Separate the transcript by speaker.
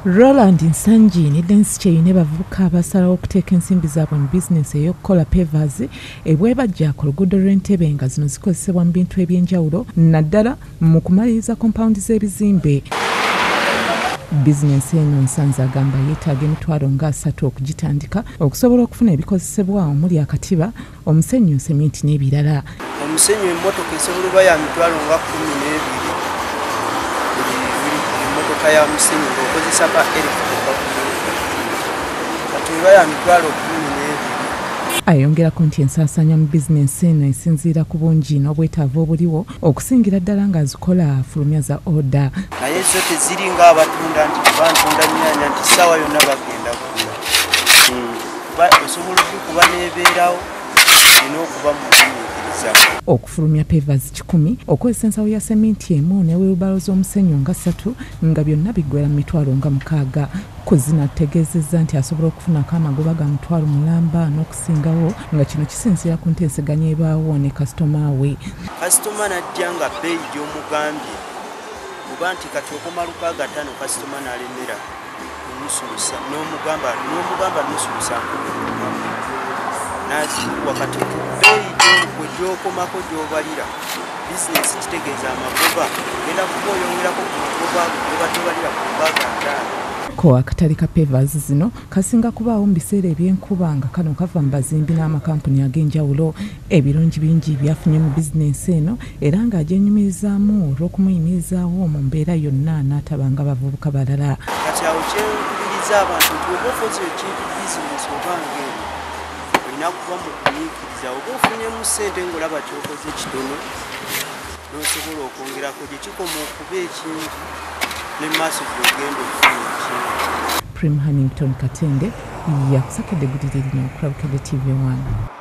Speaker 1: Roland Nsangi ne Densi Cheyi ne bavubuka abasalawo okuteeka ensimbi zaabwe mu bizinesi ey'okukola Pavers Bwebajja ku luguudo lw'Entebbe nga zino zikozesebwa mu bintu eby'enjawulo naddala mu kumaliriza kompawundi z'ebizimbe. Bizinesi eno Nsanzi agamba yeetaaga emitwalo nga 3 okugitandika okusobola okufuna ebikozesebwa omuli akatiba, omusenyu, seminti n'ebirala.
Speaker 2: Omusenyu emmotoka esobola ya mitwalo nga 12. Emmotoka ya musenyu ng'okozesa ka katiba ya mitwalo 12.
Speaker 1: Ayongerako nti ensaasaanya mu bizinesi eno esinziira ku bungi n'obwetaavu obuliwo okusingira ddala ng'azikola fulumya za oda.
Speaker 2: Naye zo teziri ng'abatunda nti bantunda nnyaanya nti ssaawa yonna bagenda kugula. Osobola okuba n'ebeerawo erina okuba mu kuyiikiriza.
Speaker 1: Okufulumya Pavers 10 okozesa ensawo ya seminti emu ne wheelbarrow z'omusenyu nga 3 nga byonna biggwera mu mitwalo nga 6. Kuzina ategeezezza nti asobola okufunako amagoba ga mutwalo mulamba n'okusingawo nga kino kisinziira ku nteeseganya ebaawo ne kasitoma we.
Speaker 2: Kasitoma n'ajja nga bbeeyi gy'omugambye kuba nti kati okoma 650 kasitoma n'alemera omusulusa n'omugamba nosulusa wakati ku bbeeyi gwe gy'okomako gy'obalira bizinesi kitegeeza amagoba genda kuba oyongerako ku magoba ge batobalira ku 500.
Speaker 1: Ko Agataliiko Pavers zino kasinga kubaawo mu biseera eby'enkuba nga kano kava mu bazimbi n'amakampuni ag'enjawulo. Ebirungi bingi byafunye mu bizinesi eno era ng'agyenyumirizaamu olw'okumuyimirizaawo mu mbeera yonna n'atabanga abavubuka balala.
Speaker 2: Kati awo kyekubiriza abantu nti oba okoze ekintu bizinesi obange olina kuba mu kunyiikiriza, oba ofunyemu ssente ng'olaba ky'okoze kitono n'osobola okwongerako gye kikoma okuba ekingi ne maaso gy'ogenda okufuna ekingi.
Speaker 1: Prim Hannington Katende yakusakedde guddirira okulaba Bukedde TV 1.